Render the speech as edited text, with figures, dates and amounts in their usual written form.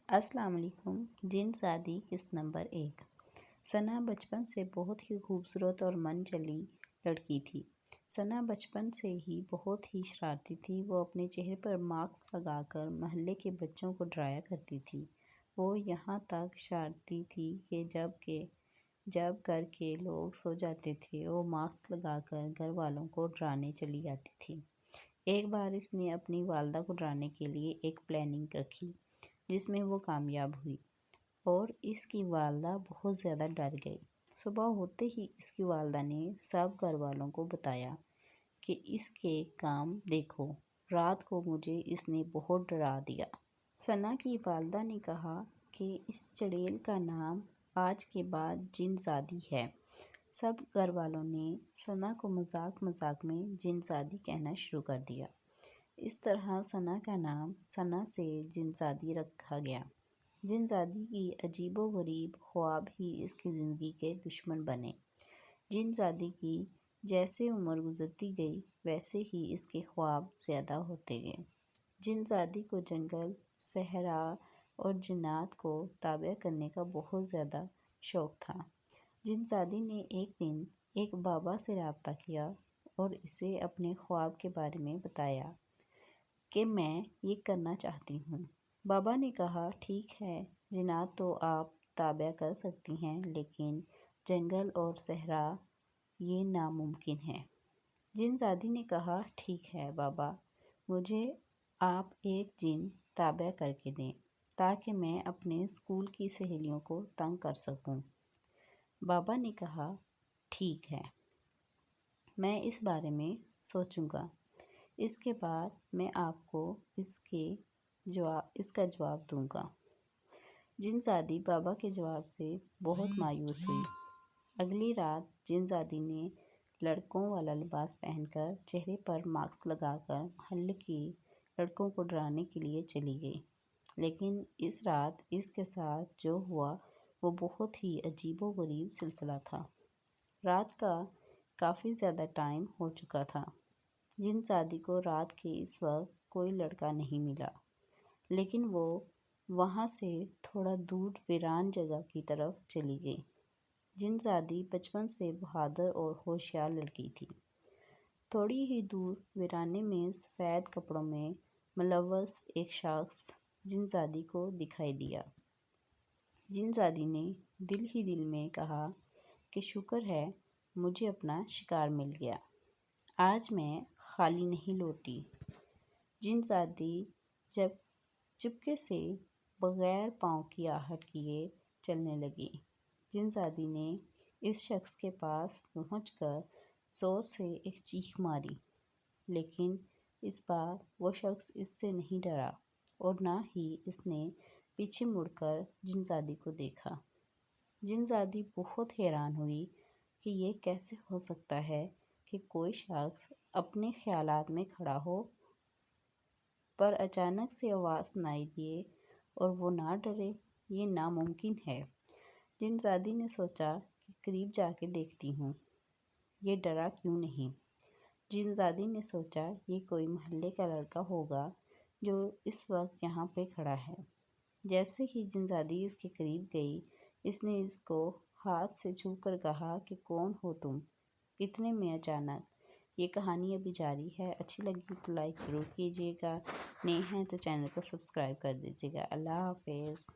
السلام علیکم۔ جن زادی قسط نمبر 1۔ ثنا بچپن سے بہت ہی خوبصورت اور من چلی لڑکی تھی۔ ثنا بچپن سے ہی بہت ہی شرارتی تھی۔ وہ اپنے چہرے پر ماسک لگا کر محلے کے بچوں کو ڈرایا کرتی تھی۔ وہ یہاں تک شرارتی تھی کہ جب گھر کے لوگ سو جاتے تھے وہ ماسک لگا کر گھر والوں کو ڈرانے چلی جاتی تھی۔ ایک بار اس نے اپنی والدہ کو ڈرانے کے لیے ایک پلاننگ رکھی جس میں وہ کامیاب ہوئی اور اس کی والدہ بہت زیادہ ڈر گئی۔ صبح ہوتے ہی اس کی والدہ نے سب گھر والوں کو بتایا کہ اس کے کام دیکھو، رات کو مجھے اس نے بہت ڈرا دیا۔ ثنا کی والدہ نے کہا کہ اس چڑیل کا نام آج کے بعد جن زادی ہے۔ سب گھر والوں نے ثنا کو مذاق میں جن زادی کہنا شروع کر دیا۔ اس طرح ثنا کا نام ثنا سے جن زادی رکھا گیا۔ جن زادی کی عجیب و غریب خواب ہی اس کی زندگی کے دشمن بنے۔ جن زادی کی جیسے عمر گزرتی گئی ویسے ہی اس کے خواب زیادہ ہوتے گئے۔ جن زادی کو جنگل، صحرا اور جنات کو تابع کرنے کا بہت زیادہ شوق تھا۔ جن زادی نے ایک دن ایک بابا سے رابطہ کیا اور اسے اپنے خواب کے بارے میں بتایا کہ میں یہ کرنا چاہتی ہوں۔ بابا نے کہا ٹھیک ہے، جنات تو آپ تابع کر سکتی ہیں لیکن جنگل اور صحرا یہ ناممکن ہے۔ جن زادی نے کہا ٹھیک ہے بابا، مجھے آپ ایک جن تابع کر کے دیں تاکہ میں اپنے اسکول کی سہیلیوں کو تنگ کر سکوں۔ بابا نے کہا ٹھیک ہے، میں اس بارے میں سوچوں گا، اس کے بعد میں آپ کو اس کا جواب دوں گا۔ جن زادی بابا کے جواب سے بہت مایوس ہوئی۔ اگلی رات جن زادی نے لڑکوں والا لباس پہن کر چہرے پر ماسک لگا کر محلے کی لڑکوں کو ڈرانے کے لیے چلی گئی۔ لیکن اس رات اس کے ساتھ جو ہوا وہ بہت ہی عجیب و غریب سلسلہ تھا۔ رات کا کافی زیادہ ٹائم ہو چکا تھا۔ جن زادی کو رات کے اس وقت کوئی لڑکا نہیں ملا، لیکن وہ وہاں سے تھوڑا دور ویران جگہ کی طرف چلی گئی۔ جن زادی بچپن سے بہادر اور ہوشیار لڑکی تھی۔ تھوڑی ہی دور ویرانے میں سفید کپڑوں میں ملوث ایک شخص جن زادی کو دکھائی دیا۔ جن زادی نے دل ہی دل میں کہا کہ شکر ہے مجھے اپنا شکار مل گیا، آج میں خالی نہیں لوٹی۔ جن زادی جب چپکے سے بغیر پاؤں کی آہٹ کیے چلنے لگی۔ جن زادی نے اس شخص کے پاس پہنچ کر زور سے ایک چیخ ماری، لیکن اس بار وہ شخص اس سے نہیں ڈرا اور نہ ہی اس نے پیچھے مڑ کر جن زادی کو دیکھا۔ جن زادی بہت حیران ہوئی کہ یہ کیسے ہو سکتا ہے کہ کوئی شخص اپنے خیالات میں کھڑا ہو پر اچانک سے آواز سنائی دے اور وہ نہ ڈرے، یہ ناممکن ہے۔ جن زادی نے سوچا کہ قریب جا کے دیکھتی ہوں، یہ ڈرا کیوں نہیں۔ جن زادی نے سوچا یہ کوئی محلے کا لڑکا ہوگا جو اس وقت یہاں پہ کھڑا ہے۔ جیسے ہی جن زادی اس کے قریب گئی اس نے اس کو ہاتھ سے چھو کر کہا کہ کون ہو تم؟ اتنے میں اچانک یہ کہانی ابھی جاری ہے، اچھی لگی تو لائک ضرور کیجیے گا، نئے ہیں تو چینل کو سبسکرائب کر دیجیے گا۔ اللہ حافظ۔